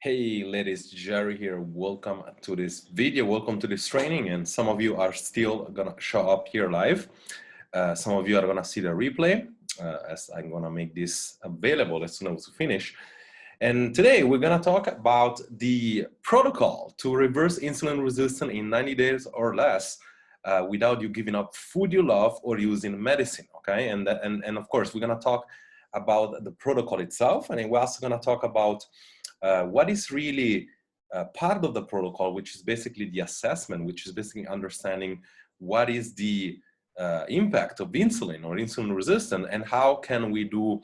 Hey ladies, Youre here. Welcome to this video. Welcome to this training. And some of you are still gonna show up here live. Some of you are gonna see the replay as I'm gonna make this available as soon as we finish. And today we're gonna talk about the protocol to reverse insulin resistance in 90 days or less without you giving up food you love or using medicine. Okay, and of course we're gonna talk about the protocol itself, and we're also gonna talk about what is really part of the protocol, which is basically the assessment, which is basically understanding what is the impact of insulin or insulin resistance and how can we do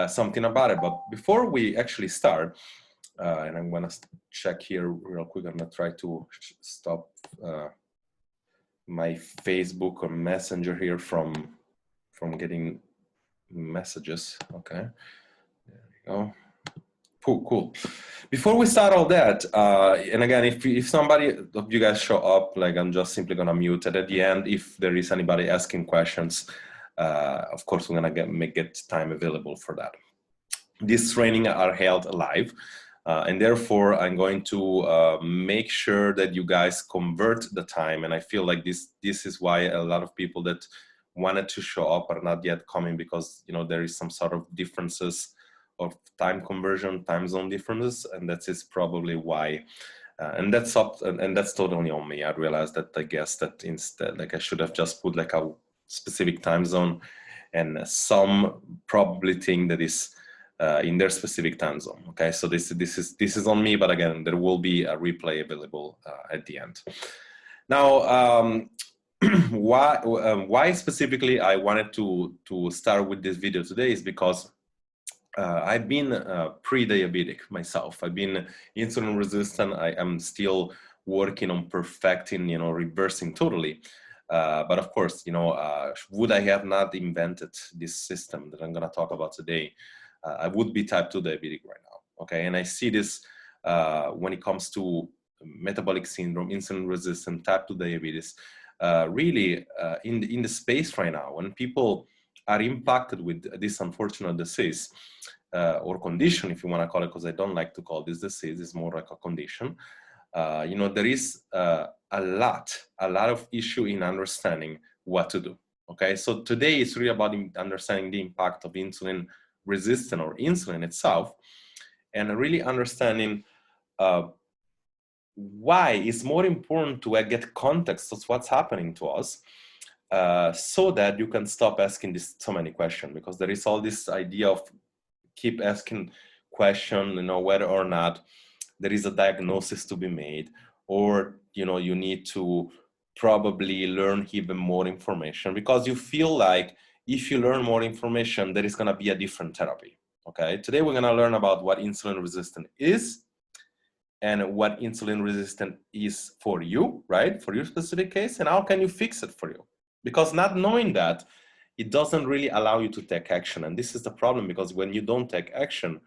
something about it. But before we actually start, and I'm gonna check here real quick, I'm gonna try to stop my Facebook or Messenger here from getting messages. Okay, there we go. Cool. Before we start all that, and again, if somebody of you guys show up, like I'm just simply gonna mute it at the end. If there is anybody asking questions, of course we're gonna get time available for that. These trainings are held live, and therefore I'm going to make sure that you guys convert the time. And I feel like this is why a lot of people that wanted to show up are not yet coming, because there is some sort of differences of time conversion, time zone differences, and that is probably why. And that's totally on me. I realized that I guess that instead, like I should have just put like a specific time zone and some probably thing that is in their specific time zone. Okay, so this is on me, but again, there will be a replay available at the end. Now, why specifically I wanted to start with this video today is because I've been pre-diabetic myself. I've been insulin resistant. I am still working on perfecting, reversing totally. But of course, would I have not invented this system that I'm going to talk about today, I would be type 2 diabetic right now. Okay, and I see this when it comes to metabolic syndrome, insulin resistant, type 2 diabetes, really in the space right now when people are impacted with this unfortunate disease or condition, if you want to call it, because I don't like to call this disease, it's more like a condition. There is a lot of issue in understanding what to do. Okay, so today it's really about understanding the impact of insulin resistance or insulin itself, and really understanding why it's more important to get context of what's happening to us, so that you can stop asking so many questions, because there is all this idea of keep asking question, whether or not there is a diagnosis to be made, or you need to probably learn even more information, because you feel like if you learn more information, there is going to be a different therapy. Okay, today we're going to learn about what insulin resistance is and what insulin resistance is for you, right, for your specific case, and how can you fix it for you. Because not knowing that, it doesn't really allow you to take action. And this is the problem, because when you don't take action,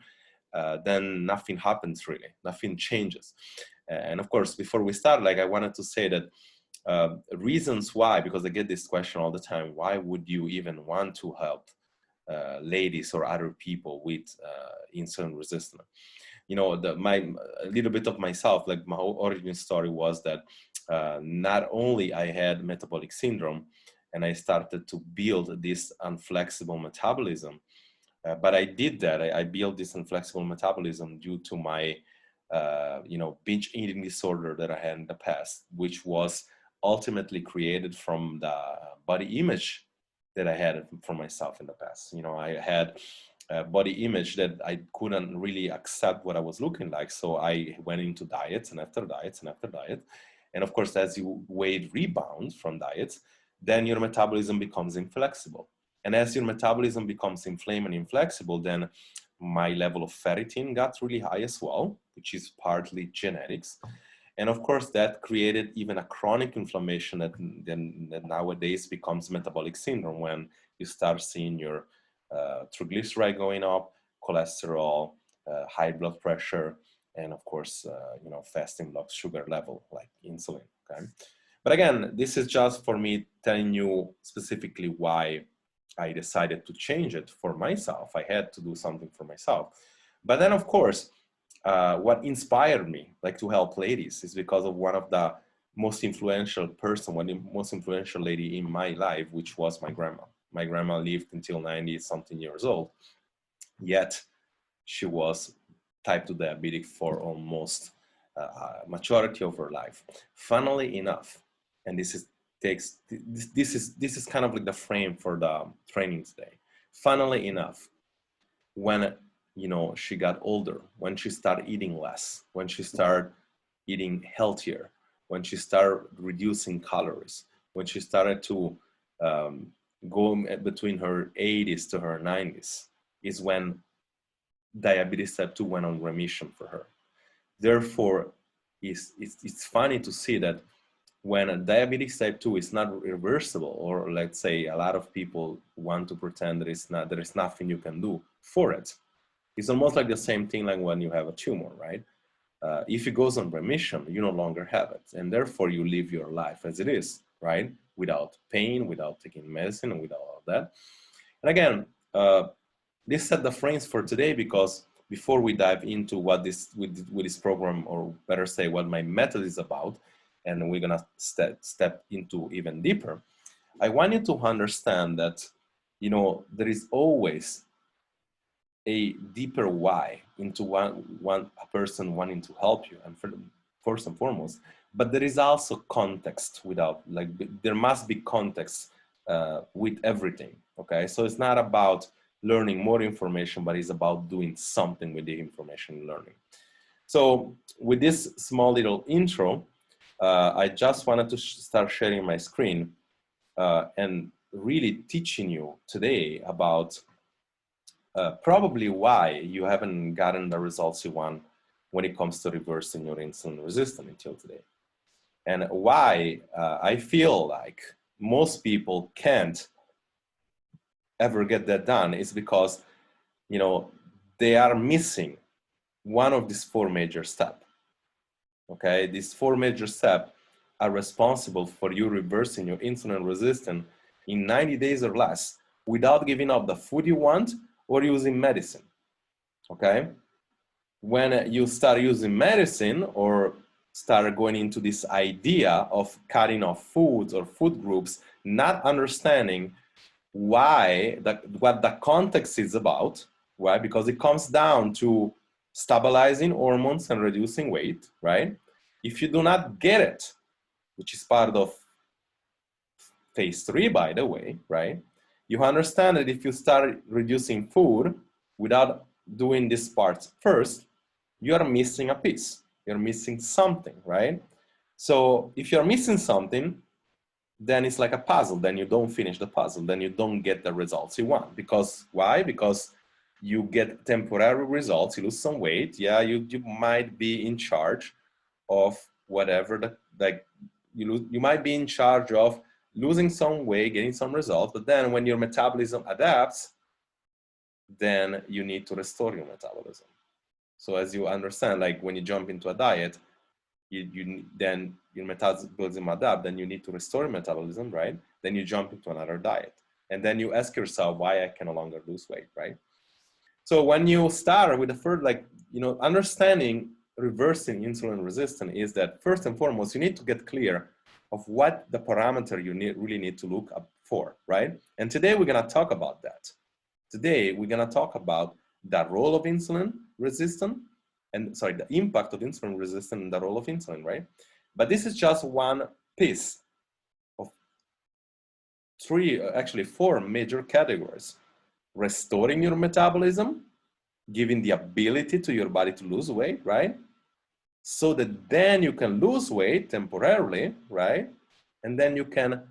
then nothing happens really, nothing changes. And of course, before we start, I wanted to say that reasons why, because I get this question all the time, why would you even want to help ladies or other people with insulin resistance? A little bit of myself, like my whole origin story was that not only I had metabolic syndrome, and I started to build this inflexible metabolism. But I did that. I built this inflexible metabolism due to my, binge eating disorder that I had in the past, which was ultimately created from the body image that I had for myself in the past. I had a body image that I couldn't really accept what I was looking like. So I went into diets and after diets and after diet. And of course, as you weight rebounds from diets, then your metabolism becomes inflexible. And as your metabolism becomes inflamed and inflexible, then my level of ferritin got really high as well, which is partly genetics. And of course, that created even a chronic inflammation that nowadays becomes metabolic syndrome, when you start seeing your triglyceride going up, cholesterol, high blood pressure, and of course, fasting blood sugar level like insulin. Okay. But again, this is just for me telling you specifically why I decided to change it for myself. I had to do something for myself. But then, of course, what inspired me like to help ladies is because of one of the most influential person, one of the most influential lady in my life, which was my grandma. My grandma lived until 90 something years old, yet she was type 2 diabetic for almost majority of her life. Funnily enough, and this is kind of like the frame for the training today. Funnily enough, when she got older, when she started eating less, when she started eating healthier, when she started reducing calories, when she started to go between her 80s to her 90s, is when diabetes type 2 went on remission for her. Therefore, it's funny to see that when a diabetes type 2 is not reversible, or let's say a lot of people want to pretend there is nothing you can do for it. It's almost like the same thing like when you have a tumor, right? If it goes on remission, you no longer have it, and therefore you live your life as it is, right? Without pain, without taking medicine, and without all that. And again, this set the frames for today, because before we dive into what this with this program, or better say what my method is about, and we're gonna step into even deeper, I want you to understand that there is always a deeper why into a person wanting to help you, and first and foremost, but there is also context without, like, there must be context with everything, okay? So it's not about learning more information, but it's about doing something with the information learning. So with this small little intro, I just wanted to start sharing my screen and really teaching you today about probably why you haven't gotten the results you want when it comes to reversing your insulin resistance until today. And why I feel like most people can't ever get that done is because, they are missing one of these four major steps. Okay, these four major steps are responsible for you reversing your insulin resistance in 90 days or less without giving up the food you want or using medicine. Okay, when you start using medicine or start going into this idea of cutting off foods or food groups, not understanding what the context is about, right? Because it comes down to stabilizing hormones and reducing weight, right? If you do not get it, which is part of phase 3, by the way, right? You understand that if you start reducing food without doing this part first, you are missing a piece. You're missing something, right? So if you're missing something, then it's like a puzzle. Then you don't finish the puzzle. Then you don't get the results you want. Because why? Because you get temporary results. You lose some weight. Yeah, you might be in charge of whatever you might be in charge of losing some weight, getting some results. But then when your metabolism adapts, then you need to restore your metabolism. So as you understand, like when you jump into a diet, then your metabolism adapt, then you need to restore your metabolism, right? Then you jump into another diet. And then you ask yourself why I can no longer lose weight, right? So when you start with the first, understanding reversing insulin resistance is that first and foremost, you need to get clear of what the parameter you really need to look up for, right? And today we're gonna talk about that. Today we're gonna talk about the role of insulin resistance, the impact of insulin resistance and the role of insulin, right? But this is just one piece of four major categories. Restoring your metabolism, giving the ability to your body to lose weight, right? So that then you can lose weight temporarily, right? And then you can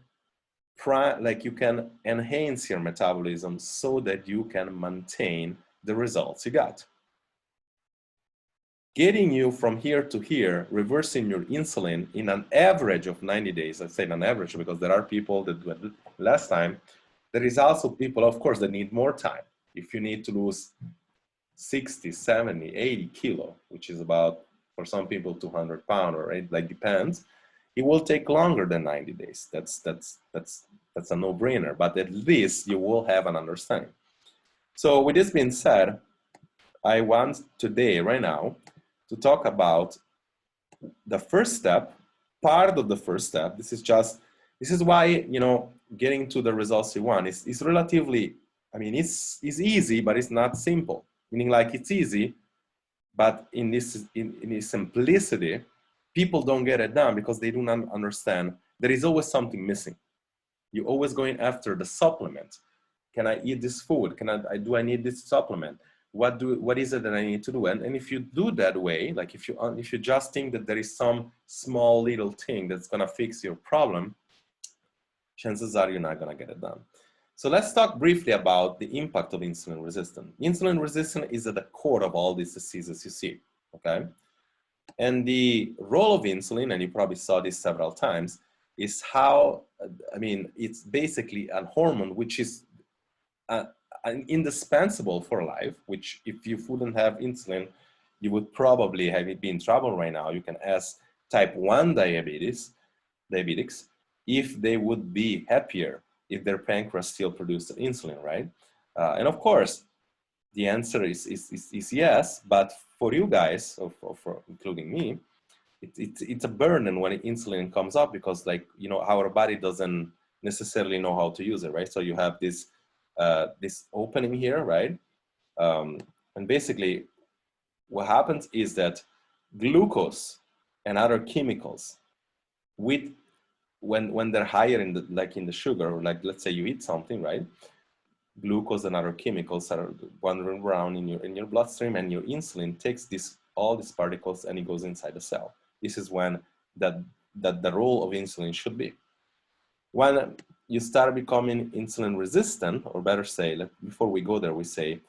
enhance your metabolism so that you can maintain the results you got. Getting you from here to here, reversing your insulin in an average of 90 days. I say an average because there are people that do it less time. There is also people, of course, that need more time. If you need to lose 60, 70, 80 kilo, which is about, for some people, 200 pounds, or it depends, it will take longer than 90 days. That's a no-brainer, but at least you will have an understanding. So with this being said, I want today, right now, to talk about the first step, part of the first step. This is why, you know, getting to the results you want is relatively, I mean, it's easy, but it's not simple. Meaning like it's easy, but in its simplicity, people don't get it done because they do not understand there is always something missing. You're always going after the supplement. Can I eat this food? Do I need this supplement? What is it that I need to do? And if you do that way, like if you just think that there is some small little thing that's gonna fix your problem, chances are you're not gonna get it done. So let's talk briefly about the impact of insulin resistance. Insulin resistance is at the core of all these diseases you see, okay? And the role of insulin, and you probably saw this several times, is how, I mean, it's basically a hormone which is indispensable for life, which if you wouldn't have insulin, you would probably be in trouble right now. You can ask type 1 diabetics if they would be happier if their pancreas still produced insulin, right? And of course, the answer is yes, but for you guys, or for including me, it's a burden when insulin comes up because, like, you know, our body doesn't necessarily know how to use it, right? So you have this this opening here, right? And basically what happens is that glucose and other chemicals when they're higher in the sugar, or like let's say you eat something, right? Glucose and other chemicals are wandering around in your bloodstream, and your insulin takes all these particles and it goes inside the cell. This is when that the role of insulin should be. When you start becoming insulin resistant, or better say, before we go there, we say,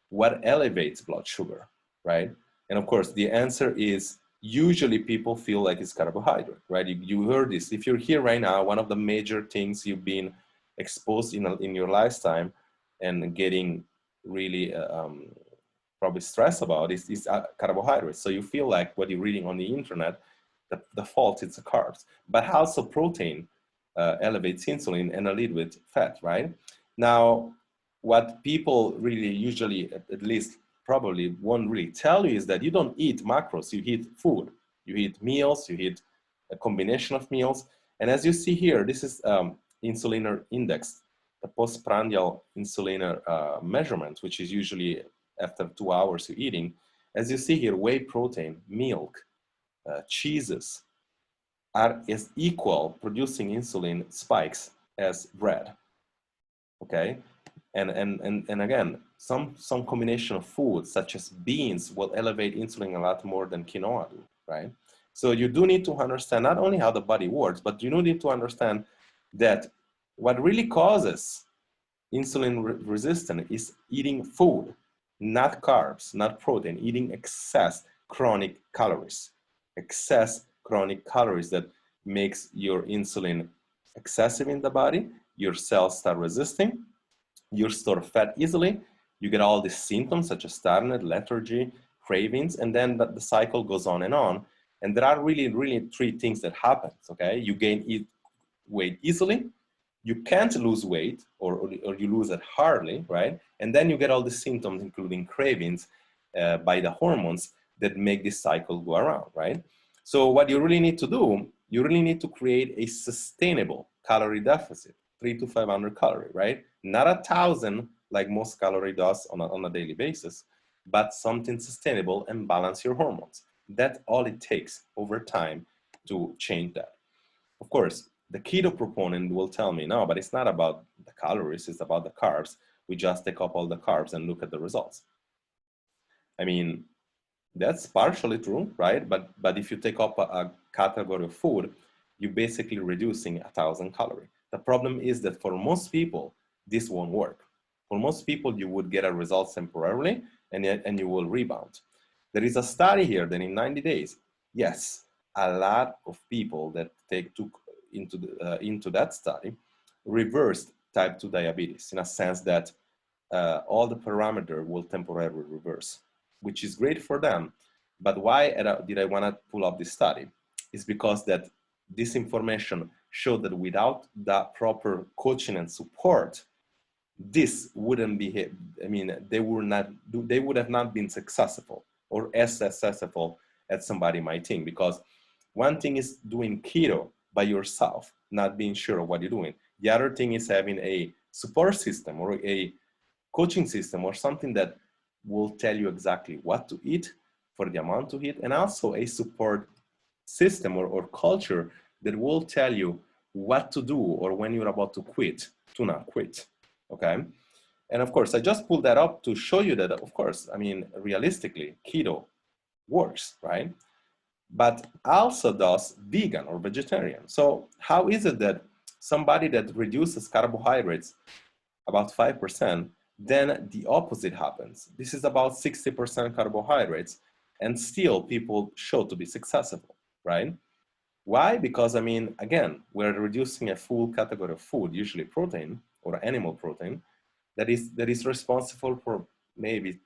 what elevates blood sugar, right? And of course, the answer is usually people feel like it's carbohydrate, right? You heard this. If you're here right now, one of the major things you've been exposed in your lifetime and getting really probably stressed about is carbohydrates. So you feel like what you're reading on the internet, the fault is the carbs, but also protein elevates insulin and a little bit fat, right? Now, what people really usually, at least probably won't really tell you, is that you don't eat macros, you eat food. You eat meals, you eat a combination of meals. And as you see here, this is insulin index, the postprandial insulin measurement, which is usually after 2 hours you're eating. As you see here, whey protein, milk, cheeses are as equal producing insulin spikes as bread. Okay, and again, some combination of foods such as beans will elevate insulin a lot more than quinoa do, right? So you do need to understand not only how the body works, but you do need to understand that what really causes insulin resistance is eating food, not carbs, not protein, eating excess chronic calories. Excess chronic calories that makes your insulin excessive in the body, your cells start resisting, you store fat easily, you get all these symptoms such as tiredness, lethargy, cravings, and then the cycle goes on. And there are really three things that happen, okay? You gain weight easily, you can't lose weight, or you lose it hardly, right? And then you get all the symptoms, including cravings by the hormones that make this cycle go around, right? So what you really need to do, you really need to create a sustainable calorie deficit, 300 to 500 calorie, right? Not 1,000 like most calorie does on a daily basis, but something sustainable and balance your hormones. That's all it takes over time to change that. Of course, the keto proponent will tell me, no, but it's not about the calories, it's about the carbs. We just take up all the carbs and look at the results. I mean, that's partially true, right? But if you take up a category of food, you're basically reducing 1,000 calories. The problem is that for most people, this won't work. For most people, you would get a result temporarily and you will rebound. There is a study here that in 90 days, yes, a lot of people that took into that study reversed type 2 diabetes, in a sense that all the parameter will temporarily reverse, which is great for them. But why did I want to pull up this study? It's because that this information showed that without that proper coaching and support, this wouldn't be, I mean, they would have not been successful or as successful as somebody might think, because one thing is doing keto by yourself, not being sure of what you're doing. The other thing is having a support system or a coaching system or something that will tell you exactly what to eat for the amount to eat, and also a support system or culture that will tell you what to do or when you're about to quit, to not quit, okay? And of course, I just pulled that up to show you that, of course, I mean, realistically, keto works, right? But also does vegan or vegetarian. So how is it that somebody that reduces carbohydrates about 5%, then the opposite happens? This is about 60% carbohydrates, and still people show to be successful, right? Why? Because, I mean, again, we're reducing a full category of food, usually protein or animal protein, that is responsible for maybe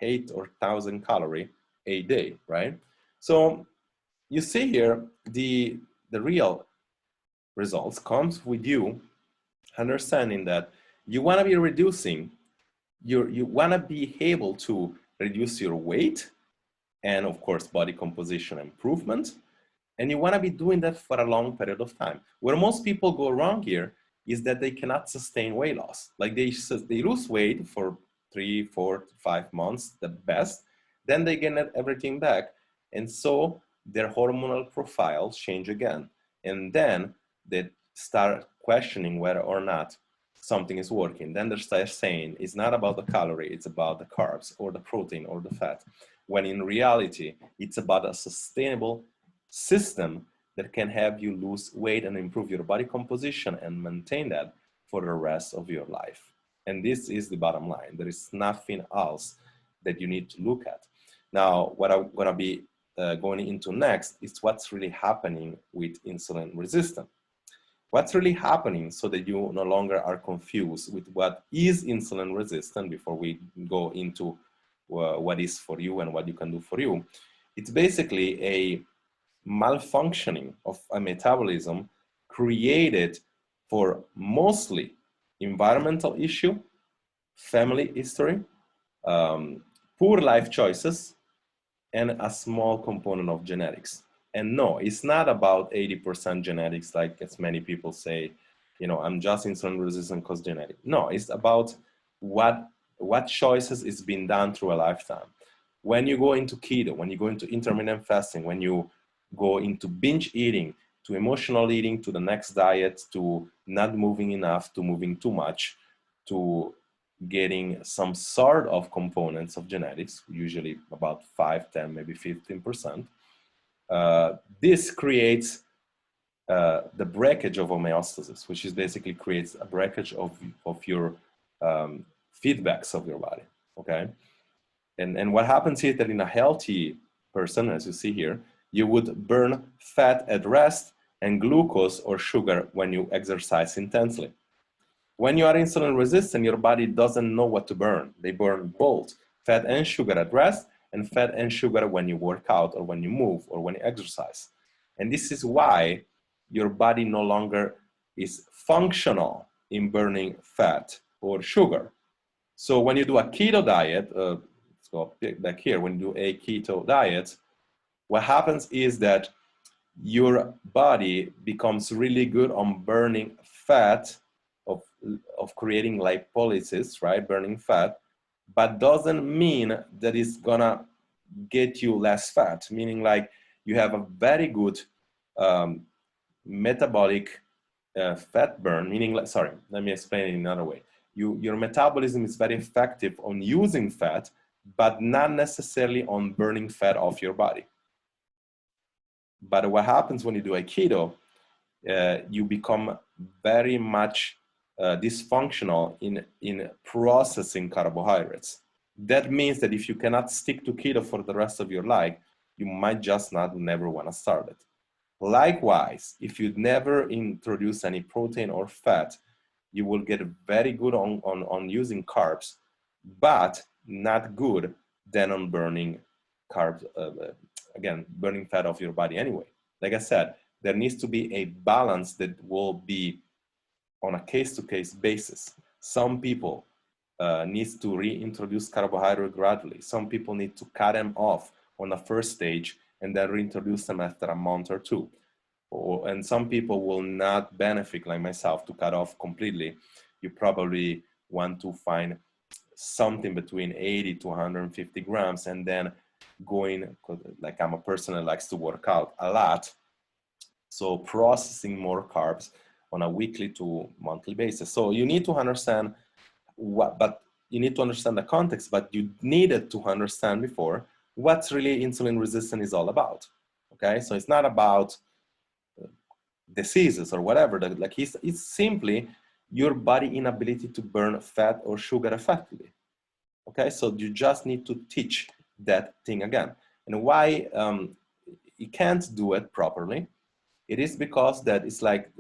8 or 1,000 calories a day, right? So you see here, the real results comes with you understanding that you want to be reducing, you want to be able to reduce your weight and, of course, body composition improvement. And you want to be doing that for a long period of time. Where most people go wrong here is that they cannot sustain weight loss. Like they lose weight for 3, 4, 5 months, the best. Then they get everything back. And so their hormonal profiles change again. And then they start questioning whether or not something is working. Then they start saying it's not about the calorie, it's about the carbs or the protein or the fat. When in reality, it's about a sustainable system that can have you lose weight and improve your body composition and maintain that for the rest of your life. And this is the bottom line. There is nothing else that you need to look at. Now, what I'm going to be going into next is what's really happening with insulin resistance. What's really happening, so that you no longer are confused with what is insulin resistant before we go into what is for you and what you can do for you. It's basically a malfunctioning of a metabolism created for mostly environmental issue, family history, poor life choices, and a small component of genetics. And no, it's not about 80% genetics, like as many people say, you know, I'm just insulin resistant because genetic. No, it's about what choices is being done through a lifetime. When you go into keto, when you go into intermittent fasting, when you go into binge eating, to emotional eating, to the next diet, to not moving enough, to moving too much, to getting some sort of components of genetics, usually about 5, 10, maybe 15%. This creates the breakage of homeostasis, which is basically creates a breakage of your feedbacks of your body, okay? And what happens here that in a healthy person, as you see here, you would burn fat at rest and glucose or sugar when you exercise intensely. When you are insulin resistant, your body doesn't know what to burn. They burn both fat and sugar at rest and fat and sugar when you work out or when you move or when you exercise. And this is why your body no longer is functional in burning fat or sugar. So when you do a keto diet, let's go back here, when you do a keto diet, what happens is that your body becomes really good on burning fat, of creating lipolysis, right? Burning fat, but doesn't mean that it's gonna get you less fat, meaning like you have a very good metabolic fat burn, meaning like, sorry, let me explain it in another way. Your metabolism is very effective on using fat, but not necessarily on burning fat off your body. But what happens when you do a keto, you become very much dysfunctional in processing carbohydrates. That means that if you cannot stick to keto for the rest of your life, you might just never want to start it. Likewise, if you never introduce any protein or fat, you will get very good on using carbs, but not good then on burning carbs, again, burning fat off your body anyway. Like I said, there needs to be a balance that will be on a case-to-case basis. Some people need to reintroduce carbohydrate gradually. Some people need to cut them off on the first stage and then reintroduce them after a month or two. And some people will not benefit, like myself, to cut off completely. You probably want to find something between 80 to 150 grams and then going, like I'm a person that likes to work out a lot, so processing more carbs on a weekly to monthly basis. So you need to understand but you need to understand the context, but you needed to understand before what's really insulin resistance is all about. Okay, so it's not about diseases or whatever. Like it's simply your body inability to burn fat or sugar effectively. Okay, so you just need to teach that thing again. And why you can't do it properly? It is because that it's like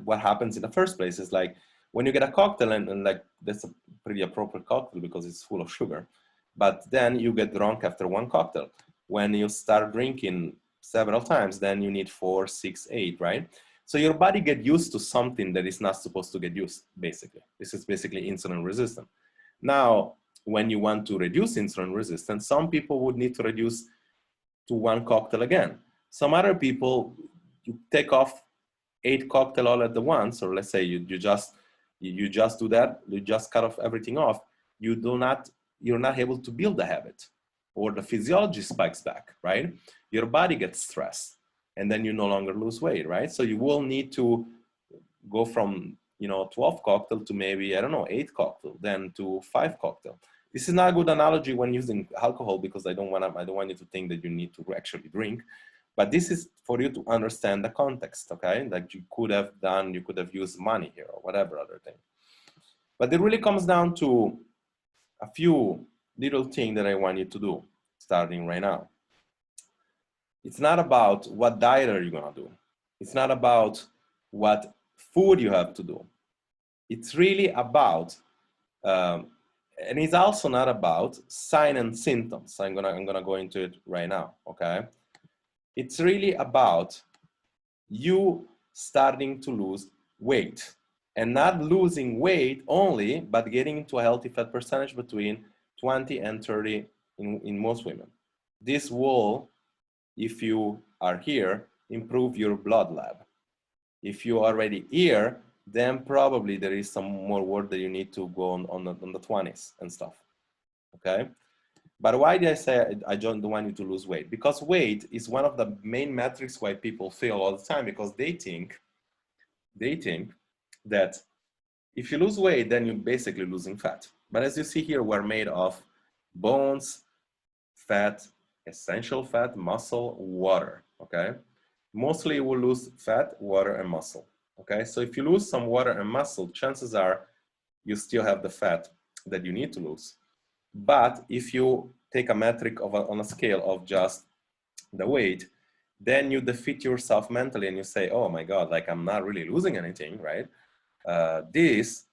what happens in the first place is like when you get a cocktail and like that's a pretty appropriate cocktail because it's full of sugar, but then you get drunk after one cocktail. When you start drinking several times, then you need 4, 6, 8, right? So your body get used to something that is not supposed to get used, basically. This is basically insulin resistant. Now, when you want to reduce insulin resistance, some people would need to reduce to one cocktail again. Some other people, you take off 8 cocktails all at the once, or let's say you just do that, you just cut off everything off, you're not able to build the habit, or the physiology spikes back, right? Your body gets stressed, and then you no longer lose weight, right? So you will need to go from 12 cocktail to maybe, I don't know, 8 cocktail, then to 5 cocktail. This is not a good analogy when using alcohol because I don't want you to think that you need to actually drink. But this is for you to understand the context, okay? Like you could have used money here or whatever other thing. But it really comes down to a few little things that I want you to do starting right now. It's not about what diet are you gonna do. It's not about what food you have to do. It's really about, and it's also not about signs and symptoms. I'm gonna go into it right now, okay? It's really about you starting to lose weight, and not losing weight only, but getting into a healthy fat percentage between 20 and 30 in most women. This will, if you are here, improve your blood lab. If you are already here, then probably there is some more work that you need to go on the 20s and stuff, okay? But why did I say I don't want you to lose weight? Because weight is one of the main metrics why people fail all the time, because they think that if you lose weight, then you're basically losing fat. But as you see here, we're made of bones, fat, essential fat, muscle, water, okay? Mostly you will lose fat, water, and muscle, okay? So if you lose some water and muscle, chances are you still have the fat that you need to lose. But if you take a metric on a scale of just the weight, then you defeat yourself mentally and you say, oh my God, like I'm not really losing anything, right? This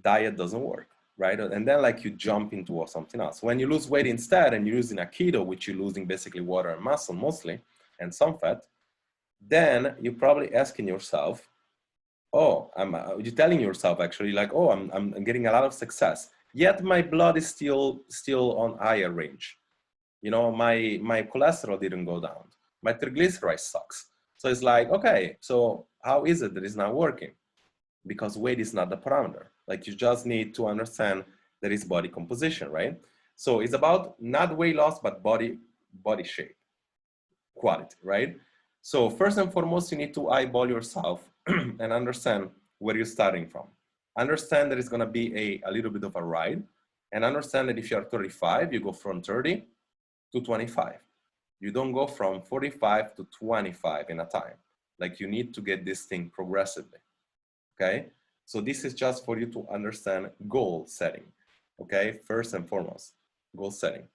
diet doesn't work, right? And then like you jump into something else. When you lose weight instead and you're using a keto, which you're losing basically water and muscle mostly, and some fat, then you're probably asking yourself, oh, you're telling yourself actually like, oh, I'm getting a lot of success, yet my blood is still on higher range. My cholesterol didn't go down. My triglycerides sucks. So it's like, okay, so how is it that it's not working? Because weight is not the parameter. Like you just need to understand that it's body composition, right? So it's about not weight loss, but body shape, quality, right? So first and foremost, you need to eyeball yourself and understand where you're starting from. Understand that it's gonna be a little bit of a ride, and understand that if you're 35, you go from 30 to 25. You don't go from 45 to 25 in a time. Like you need to get this thing progressively, okay? So this is just for you to understand goal setting, okay? First and foremost, goal setting.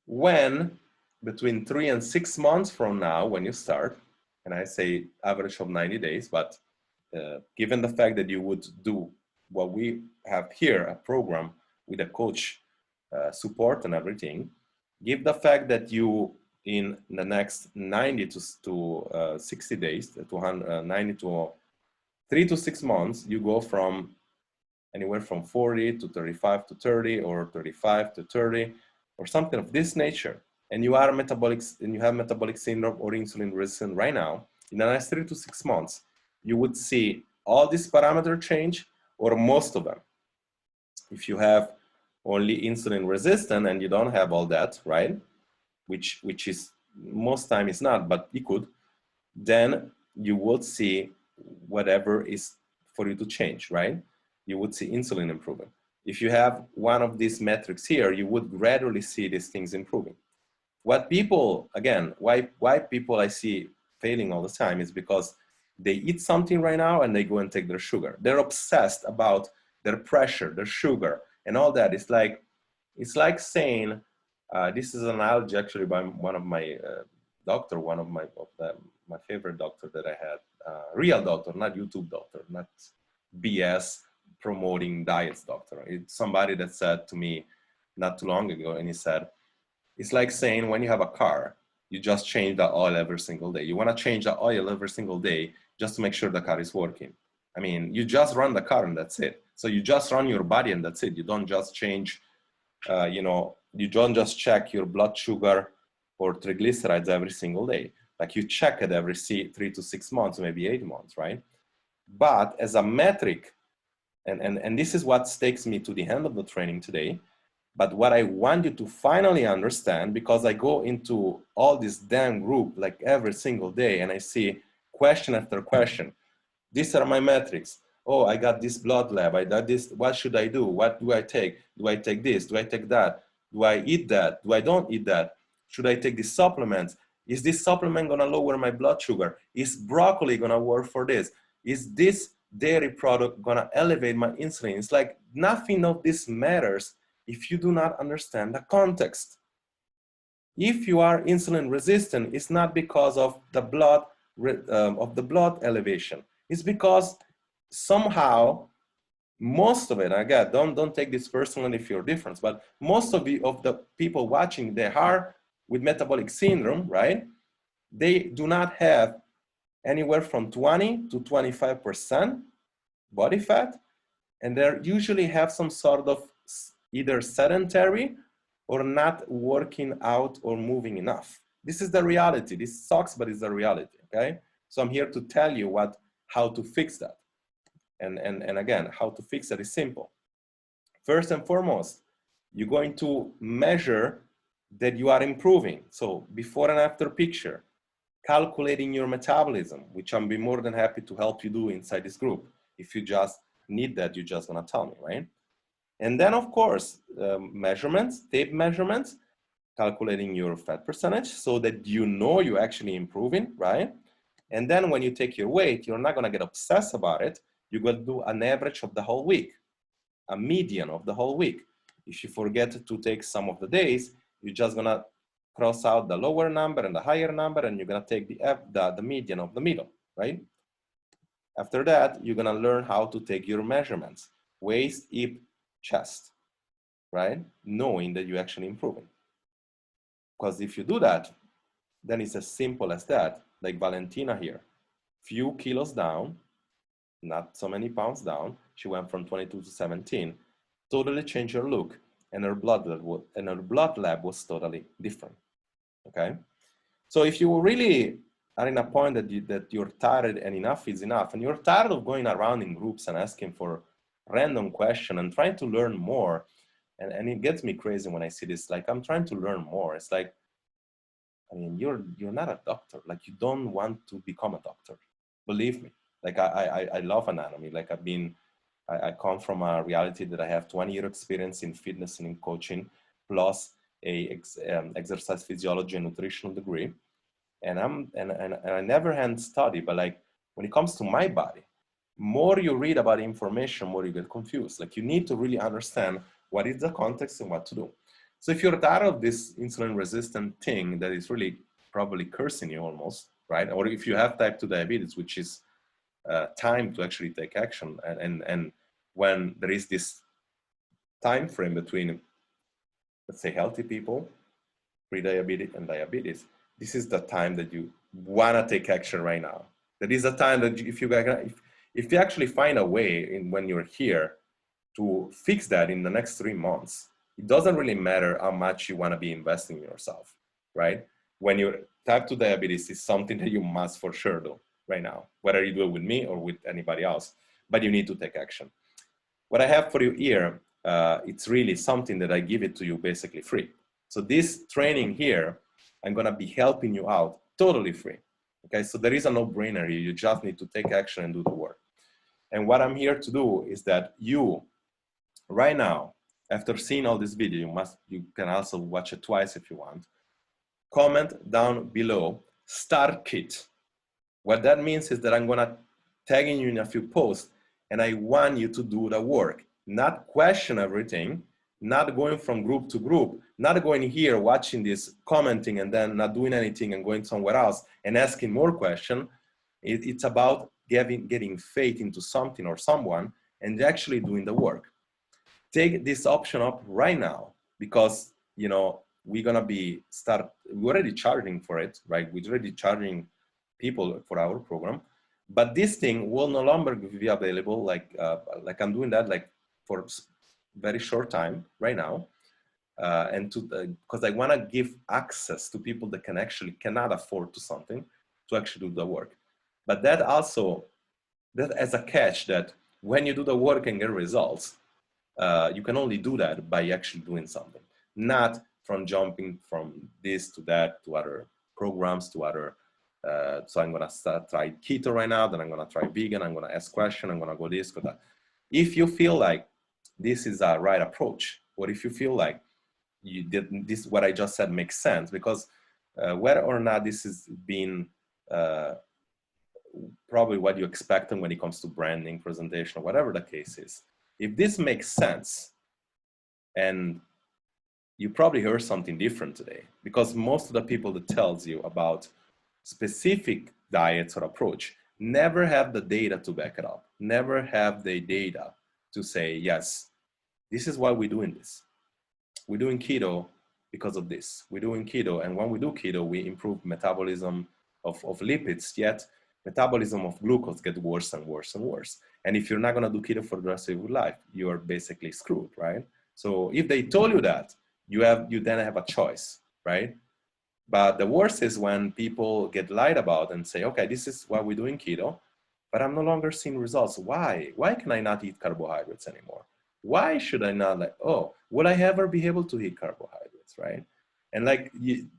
When between 3 and 6 months from now, when you start, and I say average of 90 days, but given the fact that you would do what we have here, a program with a coach support and everything, give the fact that you in the next 90 to 60 days, 90 to 3 to 6 months, you go from anywhere from 40 to 35 to 30 or 35 to 30. or something of this nature, and you are metabolic and you have metabolic syndrome or insulin resistant right now, in the next 3 to 6 months, you would see all these parameters change or most of them. If you have only insulin resistant and you don't have all that, right? Which is most time is not, but you could, then you would see whatever is for you to change, right? You would see insulin improving. If you have one of these metrics here, you would gradually see these things improving. What people, again, why people I see failing all the time is because they eat something right now and they go and take their sugar. They're obsessed about their pressure, their sugar, and all that. It's like saying, this is an analogy actually by one of my doctor, one of my favorite doctor that I had, real doctor, not YouTube doctor, not BS promoting diets doctor. It's somebody that said to me not too long ago, and he said, it's like saying when you have a car, you just change the oil every single day. You want to change the oil every single day just to make sure the car is working. I mean, you just run the car and that's it. So you just run your body and that's it. You don't just change, you don't just check your blood sugar or triglycerides every single day. Like you check it every 3 to 6 months, maybe 8 months, right? But as a metric, and this is what takes me to the end of the training today, but what I want you to finally understand, because I go into all this damn group like every single day and I see question after question. These are my metrics. Oh, I got this blood lab. I got this. What should I do? What do I take? Do I take this? Do I take that? Do I eat that? Do I don't eat that? Should I take these supplements? Is this supplement going to lower my blood sugar? Is broccoli going to work for this? Is this dairy product going to elevate my insulin? It's like nothing of this matters if you do not understand the context. If you are insulin resistant, it's not because of the blood elevation. It's because somehow most of it, again, don't take this personally if you're different, but most of the people watching, they are with metabolic syndrome, right? They do not have anywhere from 20 to 25% body fat, and they usually have some sort of either sedentary or not working out or moving enough. This is the reality. This sucks, but it's the reality, okay? So I'm here to tell you how to fix that. And again, how to fix that is simple. First and foremost, you're going to measure that you are improving. So before and after picture, calculating your metabolism, which I'll be more than happy to help you do inside this group. If you just need that, you're just gonna tell me, right? And then of course, measurements, tape measurements, calculating your fat percentage so that you know you're actually improving, right? And then when you take your weight, you're not gonna get obsessed about it. You're gonna do an average of the whole week, a median of the whole week. If you forget to take some of the days, you're just gonna cross out the lower number and the higher number, and you're gonna take the median of the middle, right? After that, you're gonna learn how to take your measurements, waist, hip, chest, right? Knowing that you're actually improving. Because if you do that, then it's as simple as that. Like Valentina here, few kilos down, not so many pounds down. She went from 22 to 17, totally changed her look, and her blood lab was totally different, okay? So if you really are in a point that you're tired and enough is enough, and you're tired of going around in groups and asking for random questions and trying to learn more, and it gets me crazy when I see this, like I'm trying to learn more. It's like, I mean, you're not a doctor. Like you don't want to become a doctor. Believe me. Like I love anatomy. Like I come from a reality that I have 20-year experience in fitness and in coaching, plus a exercise physiology and nutritional degree. And I never had study, but like when it comes to my body, more you read about information, more you get confused. Like you need to really understand what is the context and what to do. So if you're tired of this insulin resistant thing that is really probably cursing you almost, right? Or if you have type 2 diabetes, which is time to actually take action. And when there is this time frame between, let's say, healthy people, pre-diabetic and diabetes, this is the time that you want to take action right now. That is a time that if you actually find a way when you're here to fix that in the next 3 months, it doesn't really matter how much you want to be investing in yourself, right? When you type 2 diabetes is something that you must for sure do right now, whether you do it with me or with anybody else, but you need to take action. What I have for you here, it's really something that I give it to you basically free. So this training here, I'm gonna be helping you out totally free. Okay, so there is a no-brainer here. You just need to take action and do the work. And what I'm here to do is that you, right now, after seeing all this video, you can also watch it twice if you want. Comment down below, start kit. What that means is that I'm gonna tag you in a few posts, and I want you to do the work, not question everything, not going from group to group, not going here, watching this, commenting, and then not doing anything and going somewhere else and asking more questions. It's about getting faith into something or someone and actually doing the work. Take this option up right now, because you know we're already charging for it, right? We're already charging people for our program, but this thing will no longer be available like I'm doing that like for very short time right now, and because I want to give access to people that cannot afford to something to actually do the work. But that as a catch, that when you do the work and get results, you can only do that by actually doing something, not from jumping from this to that to other programs to other. So I'm gonna try keto right now, then I'm gonna try vegan, I'm gonna ask questions, I'm gonna go this, go that. If you feel like this is a right approach, or if you feel like what I just said makes sense, because whether or not this is being probably what you expect when it comes to branding, presentation, or whatever the case is, if this makes sense, and you probably heard something different today, because most of the people that tells you about specific diets or approach never have the data to back it up, never have the data to say, yes, this is why we're doing this. We're doing keto because of this. We're doing keto, and when we do keto, we improve metabolism of lipids, yet metabolism of glucose gets worse and worse and worse. And if you're not gonna do keto for the rest of your life, you're basically screwed, right? So if they told you that, you then have a choice, right? But the worst is when people get lied about and say, okay, this is why we're doing keto, but I'm no longer seeing results. Why? Why can I not eat carbohydrates anymore? Why should I not, like, oh, will I ever be able to eat carbohydrates, right? And like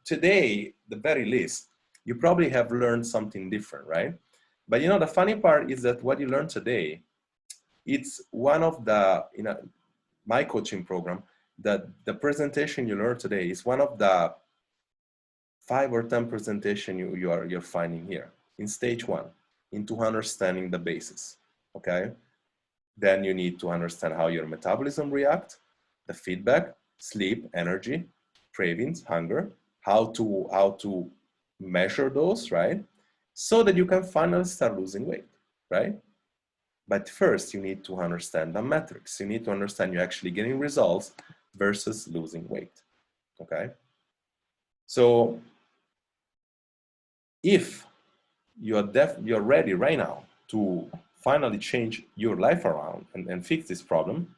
today, the very least, you probably have learned something different, right? But you know, the funny part is that what you learned today, it's one of the, my coaching program, that the presentation you learned today is one of the 5 or 10 presentation you're finding here in stage 1, into understanding the basis, okay? Then you need to understand how your metabolism reacts, the feedback, sleep, energy, cravings, hunger, how to measure those, right? So that you can finally start losing weight, right? But first, you need to understand the metrics. You need to understand you're actually getting results versus losing weight, okay? So if you're ready right now to finally change your life around and fix this problem,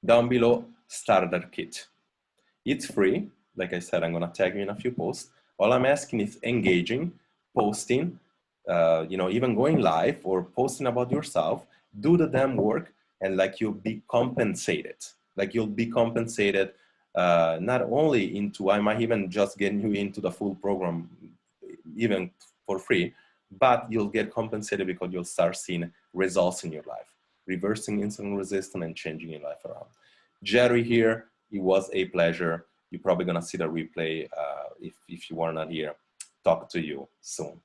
down below, starter kit. It's free. Like I said, I'm gonna tag you in a few posts. All I'm asking is engaging, posting, even going live or posting about yourself. Do the damn work, and like you'll be compensated. Like you'll be compensated not only into, I might even just get you into the full program, even for free, but you'll get compensated because you'll start seeing results in your life, reversing insulin resistance and changing your life around. Jerry here, it was a pleasure. You're probably gonna see the replay if you are not here. Talk to you soon.